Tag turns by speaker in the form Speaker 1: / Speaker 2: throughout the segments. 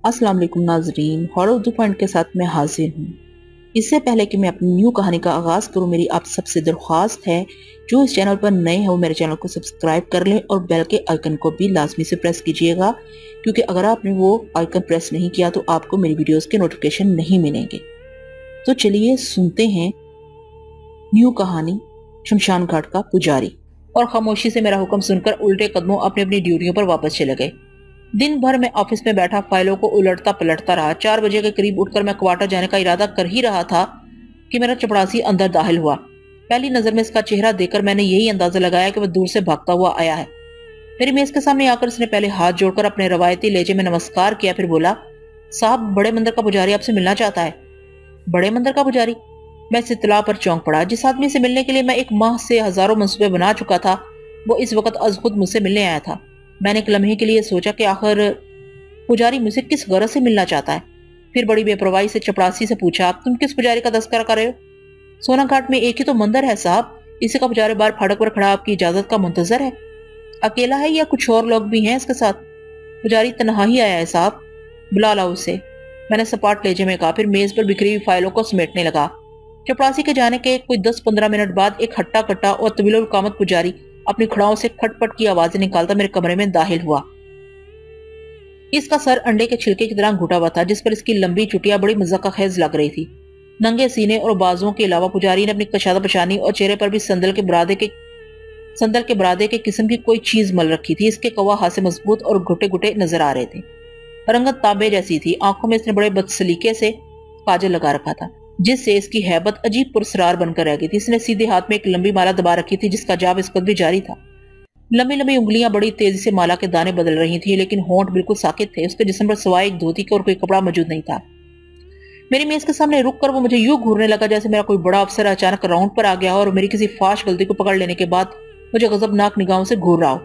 Speaker 1: अस्सलाम वालेकुम नाजरीन, हॉरर उर्दू पॉइंट के साथ मैं हाजिर हूँ। इससे पहले कि मैं अपनी न्यू कहानी का आगाज करूँ, मेरी आप सबसे दरख्वास्त है जो इस चैनल पर नए हैं वो मेरे चैनल को सब्सक्राइब कर लें और बेल के आइकन को भी लाजमी से प्रेस कीजिएगा, क्योंकि अगर आपने वो आइकन प्रेस नहीं किया तो आपको मेरी वीडियोस के नोटिफिकेशन नहीं मिलेंगे। तो चलिए सुनते हैं न्यू कहानी शमशान घाट का पुजारी। और खामोशी से मेरा हुक्म सुनकर उल्टे कदमों अपनी अपनी ड्यूटियों पर वापस चले गए। दिन भर मैं ऑफिस में बैठा फाइलों को उलटता पलटता रहा। 4 बजे के करीब उठकर मैं क्वार्टर जाने का इरादा कर ही रहा था कि मेरा चपड़ासी अंदर दाखिल हुआ। पहली नजर में इसका चेहरा देखकर मैंने यही अंदाजा लगाया कि वह दूर से भागता हुआ आया है। मेरी मेज के सामने आकर उसने पहले हाथ जोड़कर अपने रवायती लहजे में नमस्कार किया, फिर बोला, साहब, बड़े मंदिर का पुजारी आपसे मिलना चाहता है। बड़े मंदिर का पुजारी? मैं इस इत्तला पर चौंक पड़ा। जिस आदमी से मिलने के लिए मैं 1 माह से हजारों मंसूबे बना चुका था, वो इस वक्त अज खुद मुझसे मिलने आया था। मैंने एक लम्हे के लिए सोचा कि आखिर पुजारी मुझसे किस गरज से मिलना चाहता है। फिर बड़ी बेपरवाही से चपड़ासी से पूछा, तुम किस पुजारी का तस्करा कर रहे हो? सोना घाट में एक ही तो मंदिर है साहब, इसी का पुजारी बाहर फाटक पर खड़ा आपकी इजाजत का मुंतजर है। अकेला है या कुछ और लोग भी हैं इसके साथ? पुजारी तन्हा ही आया है साहब, बुला लाओ उसे, मैंने सपाट लहजे में कहा। फिर मेज पर बिखरी हुई फाइलों को समेटने लगा। चपड़ासी के जाने के कोई 10-15 मिनट बाद एक हट्टा कट्टा और तवील कामत पुजारी अपनी खड़ाओं से खटपट की आवाजें निकालता मेरे कमरे में दाखिल हुआ। इसका सर अंडे के छिलके की तरह घुटा हुआ था, जिस पर इसकी लंबी चुटियां बड़ी मज़ाक़ खेज लग रही थी। नंगे सीने और बाजुओं के अलावा पुजारी ने अपनी कशादा पशानी और चेहरे पर भी संदल के बरादे के किस्म की कोई चीज मल रखी थी। इसके कवा हाथ से मजबूत और घुटे घुटे नजर आ रहे थे। रंगत तांबे जैसी थी। आंखों में इसने बड़े बदसलीके से काजल लगा रखा था, जिससे इसकी हैबत अजीब पुरस्रार बनकर रह गई थी। इसने सीधे हाथ में एक लंबी माला दबा रखी थी, जिसका जाप इस वक्त भी जारी था। लंबी लंबी उंगलियां बड़ी तेजी से माला के दाने बदल रही थी, लेकिन होंठ बिल्कुल साकित थे। उसके जिस्म पर सवाए एक धोती के और कोई कपड़ा मौजूद नहीं था। मेरी मेज के सामने रुककर वो मुझे यूं घूरने लगा जैसे मेरा कोई बड़ा अफसर अचानक राउंड पर आ गया और मेरी किसी फाश गलती को पकड़ लेने के बाद मुझे गजबनाक निगाहों से घूर रहा हो।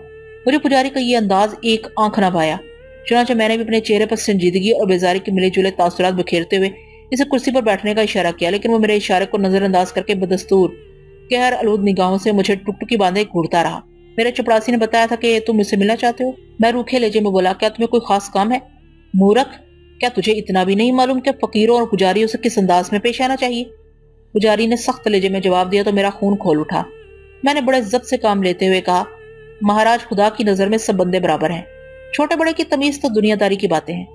Speaker 1: मुझे पुजारी का ये अंदाज एक आंख न भाया। चुनांचे मैंने भी अपने चेहरे पर संजीदगी और बेजारी के मिले जुले तासुरात बिखेरते हुए इसे कुर्सी पर बैठने का इशारा किया, लेकिन वो मेरे इशारे को नजरअंदाज करके बदस्तूर कहर आलूद निगाहों से मुझे टुकटुकी बांधे घूरता रहा। मेरे चपड़ासी ने बताया था कि तुम मुझसे मिलना चाहते हो। मैं रूखे लहजे में बोला, क्या तुम्हें कोई खास काम है? मूर्ख, क्या तुझे इतना भी नहीं मालूम कि फकीरों और पुजारियों से किस अंदाज में पेश आना चाहिए? पुजारी ने सख्त लहजे में जवाब दिया तो मेरा खून खोल उठा। मैंने बड़े इज्जत से काम लेते हुए कहा, महाराज, खुदा की नजर में सब बंदे बराबर हैं। छोटे बड़े की तमीज तो दुनियादारी की बातें हैं।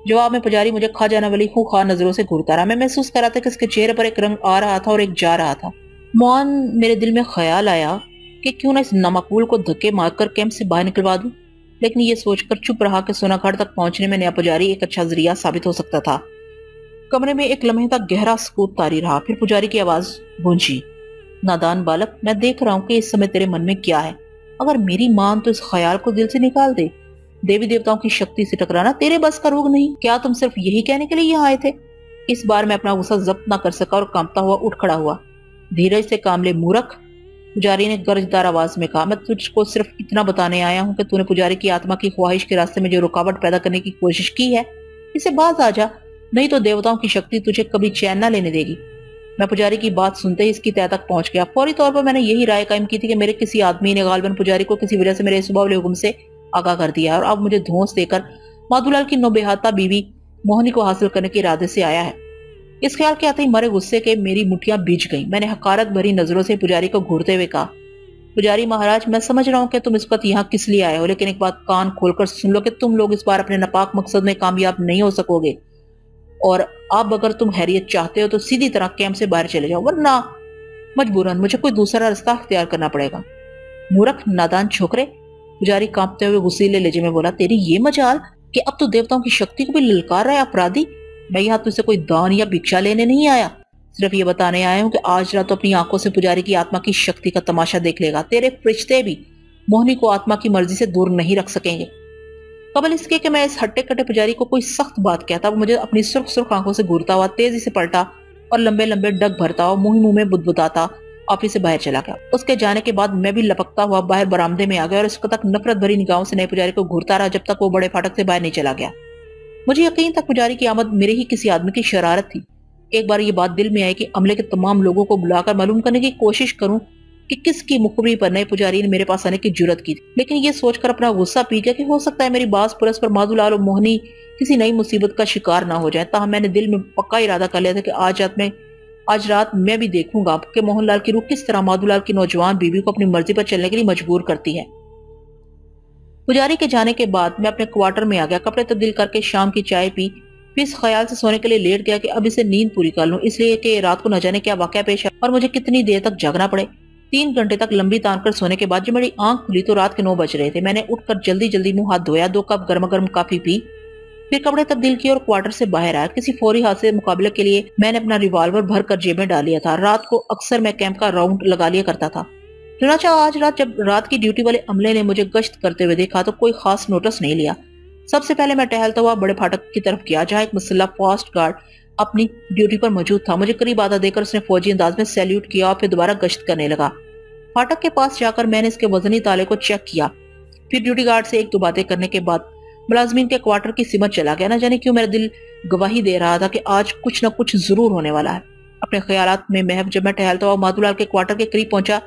Speaker 1: जवाब में पुजारी मुझे खा जाने वाली खूंखार नजरों से घूरता रहा। मैं महसूस कर रहा था कि इसके चेहरे पर एक रंग आ रहा था और एक जा रहा था। मौन मेरे दिल में ख्याल आया कि क्यों ना इस नामकबूल को धक्के मारकर कैंप से बाहर निकलवा दूं, लेकिन ये सोचकर चुप रहा कि सोनाघाट तक पहुंचने में नया पुजारी एक अच्छा जरिया साबित हो सकता था। कमरे में एक लम्हे तक गहरा सुकूत तारी रहा। फिर पुजारी की आवाज गूंजी, नादान बालक, मैं देख रहा हूं कि इस समय तेरे मन में क्या है। अगर मेरी मान तो इस ख्याल को दिल से निकाल दे। देवी देवताओं की शक्ति से टकराना तेरे बस का रोग नहीं। क्या तुम सिर्फ यही कहने के लिए यहाँ आए थे? इस बार मैं अपना गुस्सा जब्त न कर सका और कांपता हुआ उठ खड़ा हुआ। धीरज से काम ले मूर्ख, पुजारी ने गर्जदार आवाज में कहा। मैं तुझको सिर्फ इतना बताने आया हूँ कि तूने पुजारी की आत्मा की ख्वाहिश के रास्ते में जो रुकावट पैदा करने की कोशिश की है, इसे बाज आ जा, नहीं तो देवताओं की शक्ति तुझे कभी चैन न लेने देगी। मैं पुजारी की बात सुनते ही इसकी तह तक पहुंच गया। फौरी तौर पर मैंने यही राय कायम की थी कि मेरे किसी आदमी ने गालबन पुजारी को किसी वजह से मेरे सुबह हुक्म से आगाह कर दिया है और अब मुझे धौंस देकर माधुलाल की नौबेहाता बीवी मोहनी को हासिल करने के इरादे से आया है। इस ख्याल के आते ही मरे गुस्से के मेरी मुठियां बीज गईं। मैंने हकारत भरी नजरों से पुजारी को घूरते हुए कहा, पुजारी महाराज, मैं समझ रहा हूँ कि तुम इस वक्त यहाँ किस लिए आए हो, लेकिन एक बात कान खोलकर सुन लो कि तुम लोग इस बार अपने नापाक मकसद में कामयाब नहीं हो सकोगे। और अब अगर तुम हैरियत चाहते हो तो सीधी तरह कैंप से बाहर चले जाओ, वरना मजबूरन मुझे कोई दूसरा रास्ता अख्तियार करना पड़ेगा। मूर्ख, नादान छोकरे, पुजारी कांपते हुए गुस्सीले लहजे में बोला, तेरी ये मजाल कि अब तो देवताओं की शक्ति को भी ललकार रहा है अपराधी। मैं यहाँ तुझसे कोई दान या भिक्षा लेने नहीं आया, सिर्फ ये बताने आया हूँ कि आज रात तो अपनी आंखों से पुजारी की आत्मा की शक्ति का तमाशा देख लेगा। तेरे फरिश्ते भी मोहनी को आत्मा की मर्जी से दूर नहीं रख सकेंगे। कबल इसके कि मैं इस हट्टे कट्टे पुजारी को कोई सख्त बात कहता, वो मुझे अपनी सुर्ख सुर्ख आंखों से घूरता हुआ तेजी से पलटा और लंबे लंबे डग भरता हुआ मुंह में बुदबुदाता ऑफिस से बाहर चला गया। उसके जाने के बाद मैं भी लपकता हुआ बाहर बरामदे में आ गया और इसको तक नफरत भरी निगाहों से नए पुजारी को घूरता रहा जब तक वो बड़े फाटक से बाहर नहीं चला गया। मुझे यकीन था पुजारी की आमद मेरे ही किसी आदमी की शरारत थी। एक बार ये बात दिल में आई कि अमले के तमाम लोगों को बुलाकर मालूम करने की कोशिश करूं کہ کس کی مخبری پر نئے پجاری نے میرے پاس آنے کی جرت کی تھی، لیکن یہ سوچ کر اپنا غصہ پی گیا کہ ہو سکتا ہے میری باز پرس پر مادھو لال اور موہنی کسی نئی مصیبت کا شکار نہ ہو جائیں۔ تاہم میں نے دل میں پکا ارادہ کر لیا تھا کہ آج رات میں بھی دیکھوں گا کہ موہن لال کی روح کس طرح مادھو لال کی نوجوان بیوی کو اپنی مرضی پر چلنے کے لیے مجبور کرتی ہے۔ پجاری کے جانے کے بعد میں اپنے کوارٹر میں آ گیا، کپڑے تبدیل کر کے شام کی چائے پی، پھر اس خیال سے سونے کے لیے لیٹ گیا کہ اب اسے نیند پوری کر لوں، اس لیے کہ رات کو نہ جانے کیا واقعہ پیش ہے اور مجھے کتنی دیر تک جاگنا پڑے۔ 3 گھنٹے تک لمبی تان کر سونے کے بعد جب میری آنکھ کھلی تو رات کے 9 بج رہے تھے۔ میں نے اٹھ کر جلدی جلدی منہ ہاتھ دھویا، 2 کپ گرما گرم کافی پی، پھر کپڑے تبدیل کیے اور کوارٹر سے باہر آیا۔ کسی فوری حادثے مقابلے کے لیے میں نے اپنا ریوالور بھر کر جیب میں ڈال لیا تھا۔ رات کو اکثر میں کیمپ کا راؤنڈ لگا لیا کرتا تھا، چنانچہ آج رات جب رات کی ڈیوٹی والے عملے نے مجھے گشت کرتے ہوئے دیکھا تو کوئی خاص نوٹس نہیں لیا۔ سب سے پہلے میں ٹہلتا ہوا بڑے پھاٹک کی طرف گیا جہاں ایک مسلح فاسٹ گارڈ اپنی ڈیوٹی پر موجود تھا۔ مجھے قریب آدھا دے کر اس نے فوجی انداز میں سیلیوٹ کیا اور پھر دوبارہ گشت کرنے لگا۔ پھاٹک کے پاس جا کر میں نے اس کے وزنی تالے کو چیک کیا، پھر ڈیوٹی گارڈ سے 1-2 باتیں کرنے کے بعد ملازمین کے کوارٹر کی سمت چلا گیا۔ نہ جانے کیوں میرا دل گواہی دے رہا تھا کہ آج کچھ نہ کچھ ضرور ہونے والا ہے۔ اپنے خیالات میں محو جب میں ٹہلتا ہوا مادھو لال کے کوارٹر کے قریب پہنچا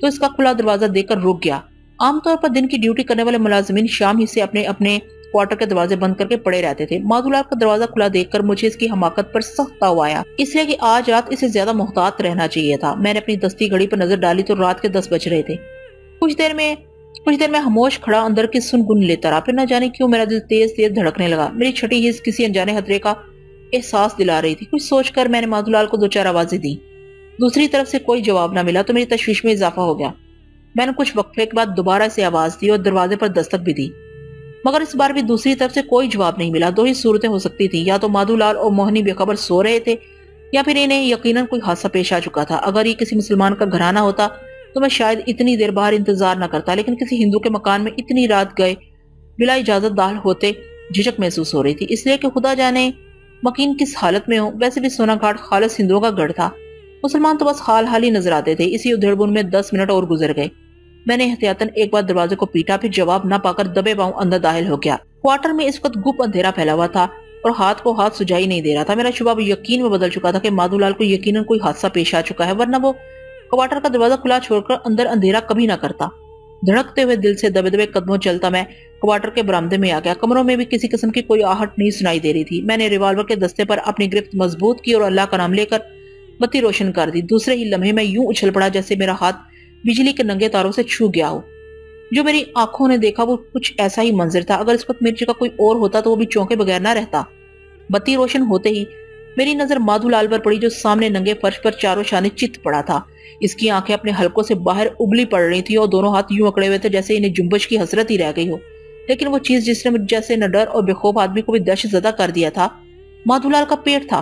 Speaker 1: تو اس کا کھلا دروازہ دیکھ کر رک گیا۔ عام طور پر دن کی ڈیوٹی کرنے والے ملازمین شام ہی سے اپنے اپنے کوارٹر کے دروازے بند کر کے پڑے رہتے تھے۔ مادھو لال کا دروازہ کھلا دیکھ کر مجھے اس کی حماقت پر سخت تاؤ آیا، اس لیے کہ آج رات اسے زیادہ محتاط رہنا چاہیے تھا۔ میں نے اپنی دستی گھڑی پر نظر ڈالی تو رات کے 10 بج رہے تھے۔ کچھ دیر میں خاموش کھڑا اندر کی سن لیتا رہا، پھر نہ جانے کیوں میرا دل تیز تیز دھڑکنے لگا۔ میری چھٹی حص کسی انجانے خطرے کا احساس دلا رہی تھی۔ کچھ سوچ کر میں نے مادھو لال کو 2-4 آوازیں دی۔ دوسری طرف سے کوئی جواب نہ ملا تو میری تشویش میں اضافہ ہو گیا۔ میں نے کچھ وقفے کے بعد دوبارہ اسے آواز دی اور دروازے پر دستک بھی دی، مگر اس بار بھی دوسری طرف سے کوئی جواب نہیں ملا۔ 2 ہی صورتیں ہو سکتی تھی، یا تو مادھو لال اور موہنی بے خبر سو رہے تھے یا پھر انہیں یقیناً کوئی حادثہ پیش آ چکا تھا۔ اگر یہ کسی مسلمان کا گھرانہ ہوتا تو میں شاید اتنی دیر باہر انتظار نہ کرتا، لیکن کسی ہندو کے مکان میں اتنی رات گئے بلا اجازت داخل ہوتے جھجک محسوس ہو رہی تھی، اس لیے کہ خدا جانے مکین کس حالت میں ہو۔ ویسے بھی سونا گھاٹ خالص ہندوؤں کا گڑھ تھا، مسلمان تو بس حال ہی نظر آتے تھے۔ اسی ادھیڑ بن میں 10 منٹ اور گزر گئے۔ میں نے احتیاطاً ایک بار دروازے کو پیٹا، پھر جواب نہ پا کر دبے پاؤں اندر داخل ہو گیا۔ کوارٹر میں اس وقت گپ اندھیرا پھیلا ہوا تھا اور ہاتھ کو ہاتھ سجائی نہیں دے رہا تھا۔ میرا شبہ یقین میں بدل چکا تھا کہ مادھو لال کو یقیناً کوئی حادثہ پیش آ چکا ہے، ورنہ وہ کوارٹر کا دروازہ کھلا چھوڑ کر اندر اندھیرا کبھی نہ کرتا۔ دھڑکتے ہوئے دل سے دبے دبے قدموں چلتا میں کوارٹر کے برآمدے میں آ گیا۔ کمروں میں بھی کسی قسم کی کوئی آہٹ نہیں سنائی دے رہی تھی۔ میں نے ریوالور کے دستے پر اپنی گرفت مضبوط کی اور اللہ کا نام لے کر بتی روشن کر دی۔ دوسرے ہی لمحے میں یوں اچھل پڑا جیسے میرا ہاتھ بجلی کے ننگے تاروں سے چھو گیا ہو۔ جو میری آنکھوں نے دیکھا وہ کچھ ایسا ہی منظر تھا، اگر اس وقت میری جگہ کوئی اور ہوتا تو وہ بھی چونکے بغیر نہ رہتا۔ بتی روشن ہوتے ہی میری نظر مادھو لال پر پڑی جو سامنے ننگے فرش پر چاروں شانے چت پڑا تھا۔ اس کی آنکھیں اپنے حلقوں سے باہر ابلی پڑ رہی تھی اور دونوں ہاتھ یوں اکڑے ہوئے تھے جیسے انہیں جنبش کی حسرت ہی رہ گئی ہو۔ لیکن وہ چیز جس نے جیسے نہ ڈر اور بے خوف آدمی کو بھی دہشت زدہ کر دیا تھا، مادھو لال کا پیٹ تھا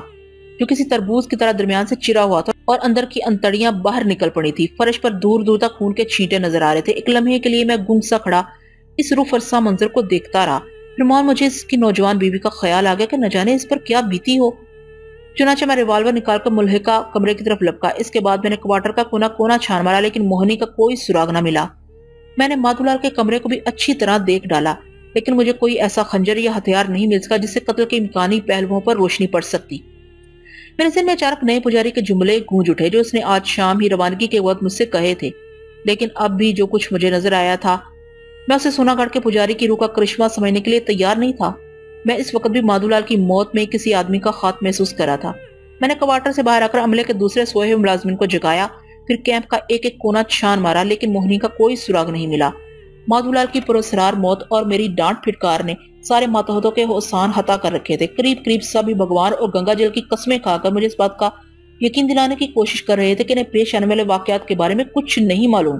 Speaker 1: جو کسی تربوز کی طرح درمیان سے چرا ہوا تھا اور اندر کی انتڑیاں باہر نکل پڑی تھی۔ فرش پر دور دور تک خون کے چھینٹے نظر آ رہے تھے۔ ایک لمحے کے لیے میں گنگ سا کھڑا اس روح فرسا منظر کو دیکھتا رہا، پھر مجھے اس کی نوجوان بیوی کا خیال آ گیا کہ نہ جانے اس پر کیا بیتی ہو۔ چنانچہ میں ریوالور نکال کر ملحقہ کمرے کی طرف لپکا۔ اس کے بعد میں نے کوارٹر کا کونا کونا چھان مارا، لیکن موہنی کا کوئی سراغ نہ ملا۔ میں نے مادھو لال کے کمرے کو بھی اچھی طرح دیکھ ڈالا، لیکن مجھے کوئی ایسا خنجر یا ہتھیار نہیں مل سکا جس سے قتل کے امکانی پہلوؤں پر روشنی پڑ سکتی۔ میرے ذہن میں اچانک نئے پجاری کے جملے گونج اٹھے جو اس نے آج شام ہی روانگی کے وقت مجھ سے کہے تھے، لیکن اب بھی جو کچھ مجھے نظر آیا تھا میں اسے سونا گڑھ کے پجاری کی روح کا کرشمہ سمجھنے کے لیے تیار نہیں تھا۔ میں اس وقت بھی مادھو لال کی موت میں کسی آدمی کا خاتمہ محسوس کر رہا تھا۔ میں نے کوارٹر سے باہر آ کر عملے کے دوسرے سوئے ہوئے ملازمین کو جگایا، پھر کیمپ کا ایک ایک کونا چھان مارا، لیکن موہنی کا کوئی سراغ نہیں ملا۔ مادھو لال کی پراسرار موت اور میری ڈانٹ پھٹکار نے سارے ماتحتوں کے حسان ہتا کر رکھے تھے۔ قریب قریب سبھی بھگوان اور گنگا جل کی قسمیں کھا کر مجھے اس بات کا یقین دلانے کی کوشش کر رہے تھے کہ انہیں پیش آنے والے واقعات کے بارے میں کچھ نہیں معلوم،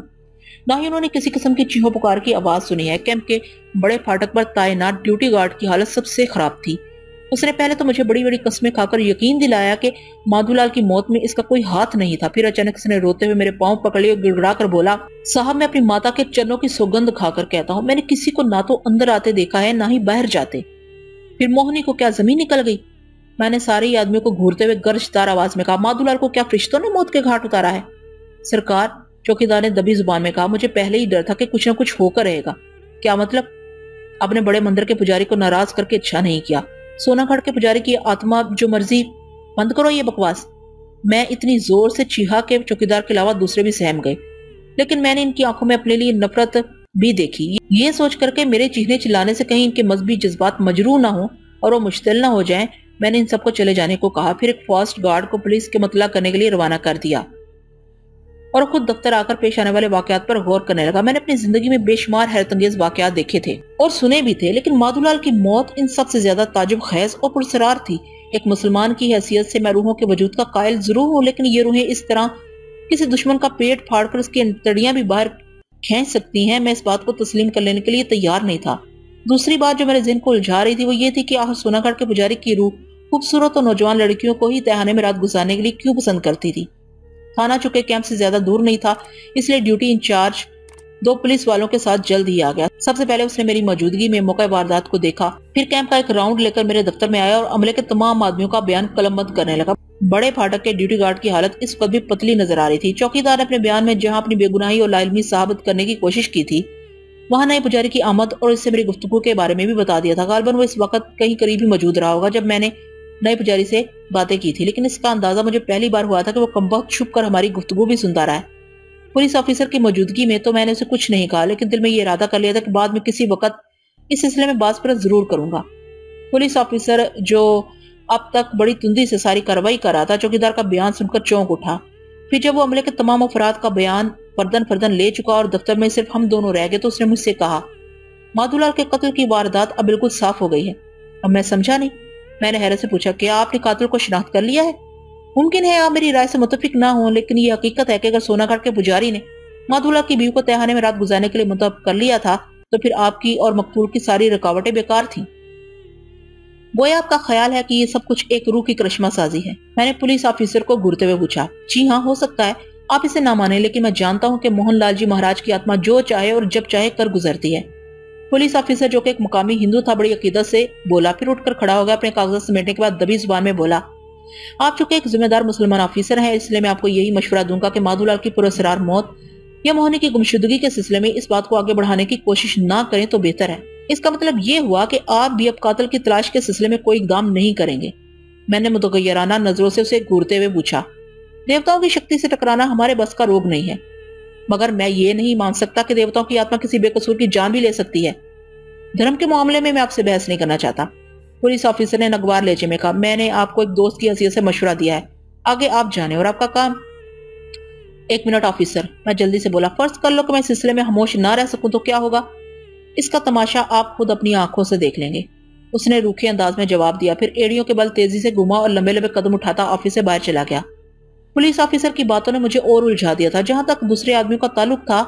Speaker 1: نہ ہی انہوں نے کسی قسم کی چیخو پکار کی آواز سنی ہے۔ کیمپ کے بڑے پھاٹک پر تعینات ڈیوٹی گارڈ کی حالت سب سے خراب تھی۔ اس نے پہلے تو مجھے بڑی بڑی قسمیں کھا کر یقین دلایا کہ مادھو لال کی موت میں اس کا کوئی ہاتھ نہیں تھا، پھر اچانک اس نے روتے ہوئے میرے پاؤں پکڑ لیے اور گڑگڑا کر بولا، صاحب میں اپنی ماتا کے چرنوں کی سوگندھ کھا کر کہتا ہوں میں نے کسی کو نہ تو اندر آتے دیکھا ہے نہ ہی باہر جاتے۔ پھر موہنی کو کیا زمین نکل گئی؟ میں نے سارے ہی آدمیوں کو گھورتے ہوئے گرجدار آواز میں کہا، مادھو لال کو کیا فرشتوں نے موت کے گھاٹ اتارا ہے؟ سرکار، چوکیدار نے دبی زبان میں کہا، مجھے پہلے ہی ڈر تھا کہ کچھ نہ کچھ ہو کر رہے گا۔ کیا مطلب؟ اپنے بڑے مندر کے پجاری کو ناراض کر کے اچھا نہیں کیا۔ سونا گھاٹ کے پجاری کی آتما جو مرضی، بند کرو یہ بکواس۔ میں اتنی زور سے چیخا کہ چوکیدار کے علاوہ دوسرے بھی سہم گئے۔ लेकिन मैंने इनकी आंखों में अपने लिए नफरत भी देखी। ये सोच करके मेरे चीखने चिल्लाने से कहीं इनके मजहबी जज्बात मजरूह ना हो और वो मुश्तिल ना हो जाएं, मैंने इन सबको चले जाने को कहा। फिर एक फास्ट गार्ड को पुलिस के मुतला करने के लिए रवाना कर दिया और खुद दफ्तर आकर पेश आने वाले वाकयात पर गौर करने लगा। मैंने अपनी जिंदगी में बेशुमार हैरतअंगेज वाकयात देखे थे और सुने भी थे, लेकिन माधुलाल की मौत इन सबसे ज्यादा ताजुब खेज और पुरसरार थी। एक मुसलमान की हैसियत से मैं रूहों के वजूद का कायल जरूर हूँ, लेकिन ये रूहें इस तरह किसी दुश्मन का पेट फाड़कर उसकी अंतड़ियां भी बाहर खींच सकती हैं, मैं इस बात को तस्लीम कर लेने के लिए तैयार नहीं था। दूसरी बात जो मेरे ज़हन को उलझा रही थी वो ये थी कि आखिर सोनागढ़ के पुजारी की रूह खूबसूरत और नौजवान लड़कियों को ही तहखाने में रात गुजारने के लिए क्यों पसंद करती थी। थाना चुके कैंप से ज्यादा दूर नहीं था, इसलिए ड्यूटी इंचार्ज 2 पुलिस वालों के साथ जल्द ही आ गया। सबसे पहले उसने मेरी मौजूदगी में मौका वारदात को देखा, फिर कैंप का एक राउंड लेकर मेरे दफ्तर में आया और अमले के तमाम आदमियों का बयान कलमबंद करने लगा। बड़े फाटक के ड्यूटी गार्ड की हालत इस वक्त भी पतली नजर आ रही थी। चौकीदार ने अपने बयान में जहां अपनी बेगुनाही और लाइलमी साबित करने की कोशिश की थी, वहां नए पुजारी की आमद और इससे मेरी गुफ्तगू के बारे में भी बता दिया था। गालिबन वो इस वक्त कहीं करीब ही मौजूद रहा होगा जब मैंने नए पुजारी से बातें की थी, लेकिन इसका अंदाजा मुझे पहली बार हुआ था कि वो कमबख्त छुप कर हमारी गुफ्तगू भी सुनता रहा है। पुलिस ऑफिसर की मौजूदगी में तो मैंने उसे कुछ नहीं कहा, लेकिन दिल में ये इरादा कर लिया था कि बाद में किसी वक्त इस सिलसिले में बात पर जरूर करूंगा। पुलिस ऑफिसर जो अब तक बड़ी तुंदी से सारी कार्रवाई कर रहा था, चौकीदार का बयान सुनकर चौंक उठा। फिर जब वो अमले के तमाम अफराद का बयान फर्दन फर्दन ले चुका और दफ्तर में सिर्फ हम दोनों रह गए, तो उसने मुझसे कहा, माधुलाल के कत्ल की वारदात अब बिल्कुल साफ हो गई है। अब मैं समझा नहीं। मैंने हैरत से पूछा, क्या आपने कातिल को शिनाख्त कर लिया है? मुमकिन है आप मेरी राय से मुतफिक ना हो, लेकिन ये हकीकत है कि अगर सोनागढ़ के पुजारी ने माधुलाल की बीवी को तहखाने में रात गुजारने के लिए मुतब कर लिया था, तो फिर आपकी और मकतूल की सारी रुकावटें बेकार थीं। गोया आपका ख्याल है कि ये सब कुछ एक रूह की करिश्मा साजी है? मैंने पुलिस ऑफिसर को घूरते हुए पूछा। जी हाँ, हो सकता है आप इसे ना माने, लेकिन मैं जानता हूँ कि मोहनलाल जी महाराज की आत्मा जो चाहे और जब चाहे कर गुजरती है। पुलिस ऑफिसर जो कि एक मुकामी हिंदू था बड़ी अकीदत से बोला, फिर उठकर खड़ा हो गया। अपने कागजात समेटने के बाद दबी जुबान में बोला, आप चूंकि एक जिम्मेदार मुसलमान ऑफिसर हैं, इसलिए मैं आपको यही मशवरा दूंगा कि माधुलाल की पुरअसरार मौत या मोहनी की गुमशुदगी के सिलसिले में इस बात को आगे बढ़ाने की कोशिश ना करें तो बेहतर है। इसका मतलब ये हुआ कि आप भी अब कातिल की तलाश के सिलसिले में कोई इकदाम नहीं करेंगे। मैंने मुतगय्यराना नजरों से उसे घूरते हुए पूछा, देवताओं की शक्ति से टकराना हमारे बस का रोग नहीं है, मगर मैं ये नहीं मान सकता कि देवताओं की आत्मा किसी बेकसूर की जान भी ले सकती है। धर्म के मामले में मैं आपसे बहस नहीं करना चाहता। पुलिस ऑफिसर ने नगवार लहजे में कहा, मैंने आपको एक दोस्त की हैसियत से मशवरा दिया है, आगे आप जाने और आपका काम। 1 मिनट ऑफिसर, मैं जल्दी से बोला, फर्ज कर लो कि मैं इस सिलसिले में खामोश ना रह सकूं तो क्या होगा? इसका तमाशा आप खुद अपनी आंखों से देख लेंगे, उसने रूखे अंदाज में जवाब दिया। फिर एड़ियों के बल तेजी से घुमा और लंबे लंबे कदम उठाता ऑफिस से बाहर चला गया। पुलिस ऑफिसर की बातों ने मुझे और उलझा दिया था। जहां तक दूसरे आदमियों का ताल्लुक था,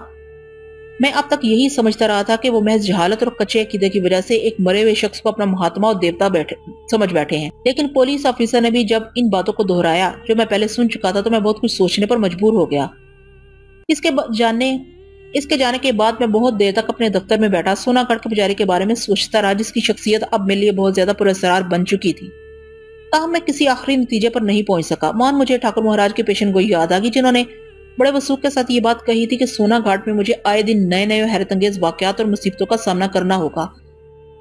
Speaker 1: मैं अब तक यही समझता रहा था कि वो महज जहालत और कच्चे अकीदे की वजह से एक मरे हुए शख्स को अपना महात्मा और देवता समझ बैठे हैं। लेकिन पुलिस ऑफिसर ने भी जब इन बातों को दोहराया जो मैं पहले सुन चुका था, तो मैं बहुत कुछ सोचने पर मजबूर हो गया। इसके जाने के बाद मैं बहुत देर तक अपने दफ्तर में बैठा सोनागढ़ के पुजारी के बारे में सोचता रहा, जिसकी शख्सियत अब मेरे लिए बहुत ज्यादा पुरअसरार बन चुकी थी। ताहम मैं किसी आखिरी नतीजे पर नहीं पहुंच सका। मान मुझे ठाकुर महाराज की पेशन गोई याद आ गई, जिन्होंने बड़े वसूख के साथ ये बात कही थी कि सोनाघाट में मुझे आए दिन नए नए हैरतअंगेज वाकयात और मुसीबतों का सामना करना होगा,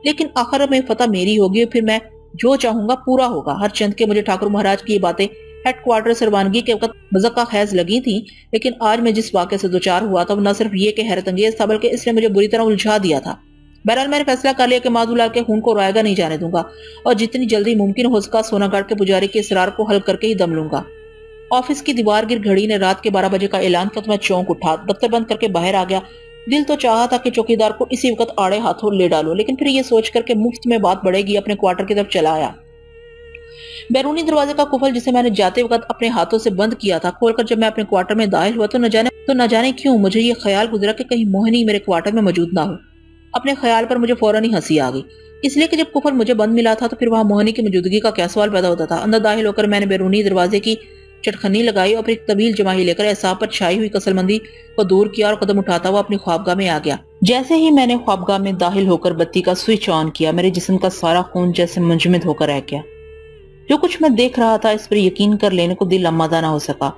Speaker 1: लेकिन आखिर में फतह मेरी होगी, फिर मैं जो चाहूंगा पूरा होगा। हर चंद के मुझे ठाकुर महाराज की ये बातें हेडक्वार्टर से रवानगी के वक्त मज़ाक खैज लगी थी, लेकिन आज मैं जिस वाक़े से दोचार हुआ था वो न सिर्फ ये कि हैरतअंगेज था, बल्कि इसने मुझे बुरी तरह उलझा दिया था। बहरहाल मैंने फैसला कर लिया कि माधुलाल के खून को रायगा नहीं जाने दूंगा और जितनी जल्दी मुमकिन हो सका सोनागढ़ के पुजारी के इसरार को हल करके ही दम लूंगा। ऑफिस की दीवार गिर घड़ी ने रात के 12 बजे का ऐलान किया तो मैं चौंक उठा, दफ्तर बंद करके बाहर आ गया। दिल तो चाहा था कि चौकीदार को इसी वक्त आड़े हाथों ले डालो, लेकिन फिर ये सोच करके मुफ्त में बात बढ़ेगी, अपने क्वार्टर की तरफ चला आया। बैरूनी दरवाजे का कुफल जिसे मैंने जाते वक्त अपने हाथों से बंद किया था खोलकर जब मैं अपने क्वार्टर में दाखिल हुआ तो न जाने क्यों मुझे ये ख्याल गुजरा कि कहीं मोहिनी मेरे क्वार्टर में मौजूद ना हो। अपने ख्याल पर मुझे फौरन ही हंसी आ गई, इसलिए कि जब कुफल मुझे बंद मिला था तो फिर वहां मोहिनी की मौजूदगी का क्या सवाल पैदा होता था। अंदर दाखिल होकर मैंने बैरूनी दरवाजे की चटखनी लगाई और फिर एक तवील जमाही लेकर एहसास पर छाई हुई कसलमंदी को दूर किया और कदम उठाता हुआ अपनी ख्वाबगाह में आ गया। जैसे ही मैंने ख्वाबगाह में दाखिल होकर बत्ती का स्विच ऑन किया, मेरे जिस्म का सारा खून जैसे मुंजमद होकर रह गया। जो कुछ मैं देख रहा था इस पर यकीन कर लेने को दिल आमादा ना हो सका।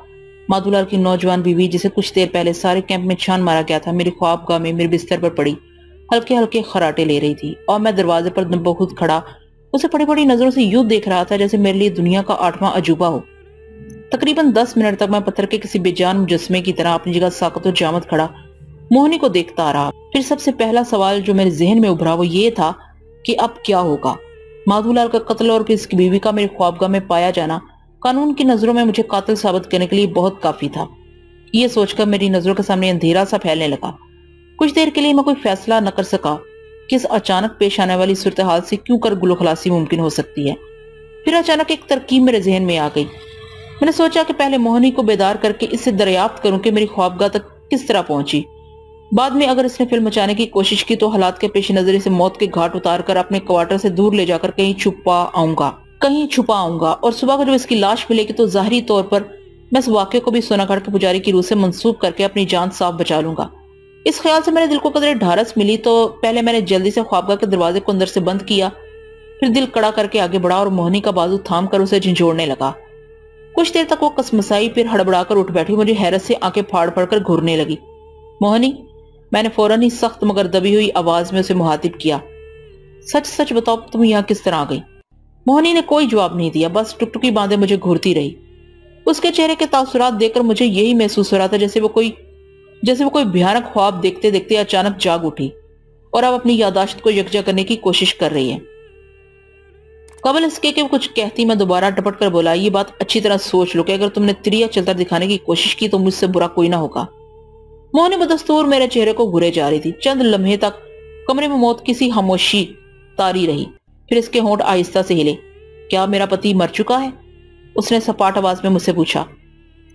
Speaker 1: माधुलाल की नौजवान बीवी जिसे कुछ देर पहले सारे कैंप में छान मारा गया था, मेरी ख्वाबगाह में मेरे बिस्तर पर पड़ी हल्के हल्के खराटे ले रही थी और मैं दरवाजे पर दम खुद खड़ा उसे बड़ी बड़ी नजरों से यूं देख रहा था जैसे मेरे लिए दुनिया का 8वां अजूबा हो। तकरीबन 10 मिनट तक मैं पत्थर के किसी बेजान मुजस्मे की तरह अपनी जगह साकत जामत खड़ा मोहिनी को देखता आ रहा। फिर सबसे पहला सवाल जो मेरे जहन में उभरा वो ये था कि अब क्या होगा। माधुलाल का कत्ल और फिर इसकी बीवी का मेरे ख्वाबगाह में पाया जाना कानून की नजरों में मुझे कातिल साबित करने के लिए बहुत काफी था। ये सोचकर मेरी नजरों के सामने अंधेरा सा फैलने लगा। कुछ देर के लिए मैं कोई फैसला न कर सका कि इस अचानक पेश आने वाली सूरत हाल से क्यों कर गुलो खलासी मुमकिन हो सकती है। फिर अचानक एक तरकीब मेरे जहन में आ गई। मैंने सोचा कि पहले मोहिनी को बेदार करके इससे दरियाफ्त करूं कि मेरी ख्वाबगाह तक किस तरह पहुंची। बाद में अगर इसने फिल्म मचाने की कोशिश की तो हालात के पेश नजर इसे मौत के घाट उतार कर अपने क्वार्टर से दूर ले जाकर कहीं छुपा आऊंगा और सुबह को जब इसकी लाश मिलेगी तो जाहिरी तौर पर मैं इस वाक्य को भी सोनागढ़ के पुजारी की रूह से मंसूब करके अपनी जान साफ बचा लूंगा। इस ख्याल से मेरे दिल को कदर ढारस मिली तो पहले मैंने जल्दी से ख्वाबगाह के दरवाजे को अंदर से बंद किया, फिर दिल कड़ा करके आगे बढ़ा और मोहिनी का बाजू थाम कर उसे झंझोड़ने लगा। कुछ देर तक वो कसमसाई फिर हड़बड़ाकर उठ बैठी, मुझे हैरत से आंखें फाड़ फाड़ कर घूरने लगी। मोहिनी, मैंने फौरन ही सख्त मगर दबी हुई आवाज में उसे मुहातिब किया, सच सच बताओ तुम यहाँ किस तरह आ गई? मोहिनी ने कोई जवाब नहीं दिया, बस टुकटुकी बांधे मुझे घूरती रही। उसके चेहरे के तासुरात देखकर मुझे यही महसूस हो रहा था जैसे वो कोई भयानक ख्वाब देखते देखते अचानक जाग उठी और अब अपनी यादाश्त को यकजा करने की कोशिश कर रही है। कबल इसके कि वो कुछ कहती मैं दोबारा टपट कर बोला, ये बात अच्छी तरह सोच लो कि अगर तुमने त्रिया चलता दिखाने की कोशिश की तो मुझसे बुरा कोई ना होगा। मोहिनी बदस्तूर मेरे चेहरे को घुरे जा रही थी। चंद लम्हे तक कमरे में मौत की सी खामोशी तारी रही, फिर इसके होंठ आहिस्ता से हिले। क्या मेरा पति मर चुका है? उसने सपाट आवाज में मुझसे पूछा।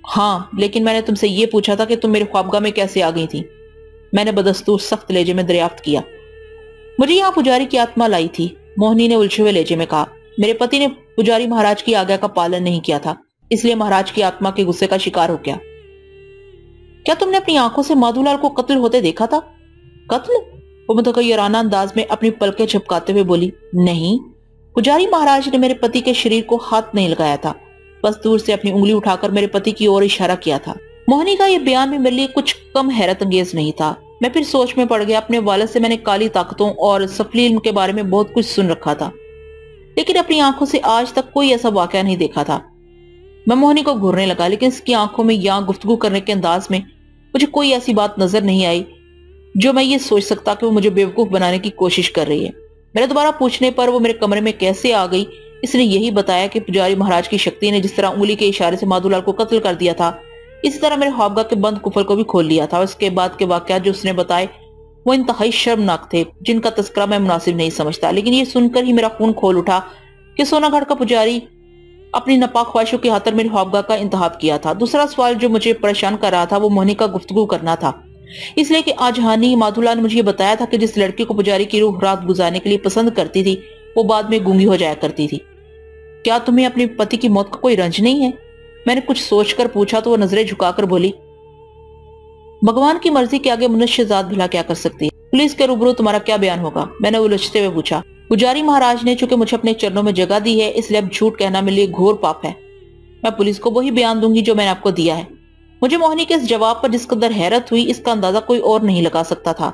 Speaker 1: हाँ, लेकिन मैंने तुमसे ये पूछा था कि तुम मेरे ख्वाबगाह में कैसे आ गई थी। मैंने बदस्तूर सख्त लहजे में दरियाफ्त किया। मुझे यहाँ पुजारी की आत्मा लाई थी, मोहिनी ने उलझे हुए लहजे में कहा। मेरे पति ने पुजारी महाराज की आज्ञा का पालन नहीं किया था, इसलिए महाराज की आत्मा के गुस्से का शिकार हो गया। क्या तुमने अपनी आंखों से माधुलाल को कत्ल होते देखा था? कत्ल? वो मुतगय्यराना अंदाज में अपनी पलकें झपकाते हुए बोली, नहीं, पुजारी महाराज ने मेरे पति के शरीर को हाथ नहीं लगाया था, बस दूर से अपनी उंगली उठाकर मेरे पति की ओर इशारा किया था। मोहिनी का यह बयान भी मेरे लिए कुछ कम हैरत अंगेज नहीं था। मैं फिर सोच में पड़ गया। अपने वालिद से मैंने काली ताकतों और सफली इल्म के बारे में बहुत कुछ सुन रखा था, लेकिन अपनी आंखों से आज तक कोई ऐसा वाकया नहीं देखा था। मैं मोहिनी को घूरने लगा, लेकिन इसकी आंखों में या गुफ्तगू करने के अंदाज में मुझे कोई ऐसी बात नजर नहीं आई जो मैं ये सोच सकता कि वो मुझे बेवकूफ बनाने की कोशिश कर रही है। मेरे दोबारा पूछने पर वो मेरे कमरे में कैसे आ गई, इसने यही बताया कि पुजारी महाराज की शक्ति ने जिस तरह उंगली के इशारे से माधुलाल को कत्ल कर दिया था, इसी तरह मेरे ख्वाबगाह के बंद कुफल को भी खोल लिया था। उसके बाद के वाकयात जो उसने बताए वो इंतहाई शर्मनाक थे, जिनका तस्करा मैं मुनासिब नहीं समझता। लेकिन ये सुनकर ही मेरा खून खोल उठा कि सोनागढ़ का पुजारी अपनी नापाक ख्वाहिशों की खातिर मेरे ख्वाबगाह का इंतखाब किया था। दूसरा सवाल जो मुझे परेशान कर रहा था वो मोहिनी का गुफ्तगू करना था, इसलिए कि आज हानि माधुलाल ने मुझे ये बताया था कि जिस लड़की को पुजारी की रूह रात गुजारने के लिए पसंद करती थी वो बाद में गूंगी हो जाया करती थी। क्या तुम्हें अपने पति की मौत का कोई रंज नहीं है? मैंने कुछ सोचकर पूछा तो वो नजरें झुकाकर बोली, भगवान की मर्जी के आगे मनुष्य जात भला क्या कर सकती है। पुलिस के रूबरू तुम्हारा क्या बयान होगा? मैंने उलझते हुए पूछा। पुजारी महाराज ने चूंकि मुझे अपने चरणों में जगह दी है, इसलिए अब झूठ कहना मेरे लिए घोर पाप है। मैं पुलिस को वही बयान दूंगी जो मैंने आपको दिया है। मुझे मोहिनी के इस जवाब पर जिस कदर हैरत हुई इसका अंदाजा कोई और नहीं लगा सकता था,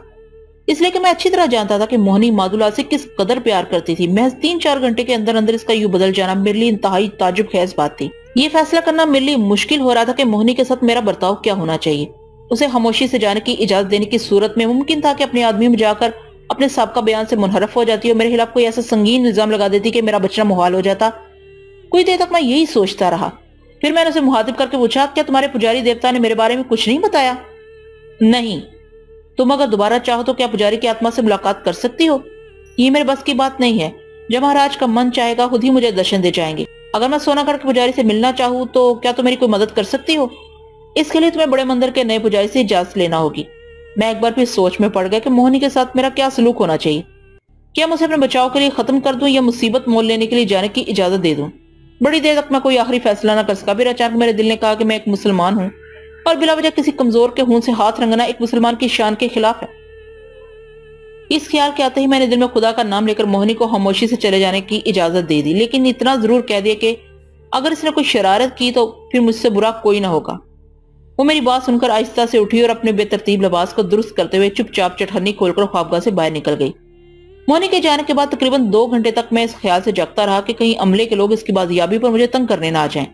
Speaker 1: इसलिए कि मैं अच्छी तरह जानता था कि मोहिनी माधुलाल से किस कदर प्यार करती थी। महज 3-4 घंटे के अंदर अंदर इसका यूं बदल जाना मेरे लिए इंतहाई ताजुब खेज बात थी। ये फैसला करना मेरे लिए मुश्किल हो रहा था कि मोहिनी के साथ मेरा बर्ताव क्या होना चाहिए। उसे खामोशी से जाने की इजाजत देने की सूरत में मुमकिन था कि अपने आदमी में जाकर अपने साबका बयान से मुनहरफ हो जाती और मेरे खिलाफ कोई ऐसा संगीन इल्जाम लगा देती कि मेरा बचना मुहाल हो जाता। कुछ देर तक मैं यही सोचता रहा, फिर मैंने उसे मुहातिब करके पूछा, क्या तुम्हारे पुजारी देवता ने मेरे बारे में कुछ नहीं बताया? नहीं। तुम अगर दोबारा चाहो तो क्या पुजारी की आत्मा से मुलाकात कर सकती हो? ये मेरे बस की बात नहीं है। जब महाराज का मन चाहेगा खुद ही मुझे दर्शन दे जाएंगे। अगर मैं सोनागढ़ के पुजारी से मिलना चाहूँ तो क्या तुम मेरी कोई मदद कर सकती हो? इसके लिए तुम्हें बड़े मंदिर के नए पुजारी से इजाजत लेना होगी। मैं एक बार फिर सोच में पड़ गया कि मोहिनी के साथ मेरा क्या सलूक होना चाहिए। क्या मैं उसे अपने बचाव के लिए खत्म कर दूं या मुसीबत मोल लेने के लिए जाने की इजाजत दे दूं? बड़ी देर तक मैं कोई आखिरी फैसला न कर सका। फिर अचानक मेरे दिल ने कहा कि मैं एक मुसलमान हूँ और बिला वजह किसी कमजोर के खून से हाथ रंगना एक मुसलमान की शान के खिलाफ है। इस ख्याल के आते ही मैंने दिल में खुदा का नाम लेकर मोहिनी को खामोशी से चले जाने की इजाजत दे दी, लेकिन इतना जरूर कह दिया कि अगर इसने कोई शरारत की तो फिर मुझसे बुरा कोई ना होगा। वो मेरी बात सुनकर आहिस्ता से उठी और अपने बेतरतीब लिबास को दुरुस्त करते हुए चुपचाप चटखनी खोलकर ख्वाबगाह से बाहर निकल गई। मोहिनी के जाने के बाद तकरीबन 2 घंटे तक मैं इस ख्याल से जगता रहा कि कहीं अमले के लोग इसकी बाजियाबी पर मुझे तंग करने ना आ जाएं।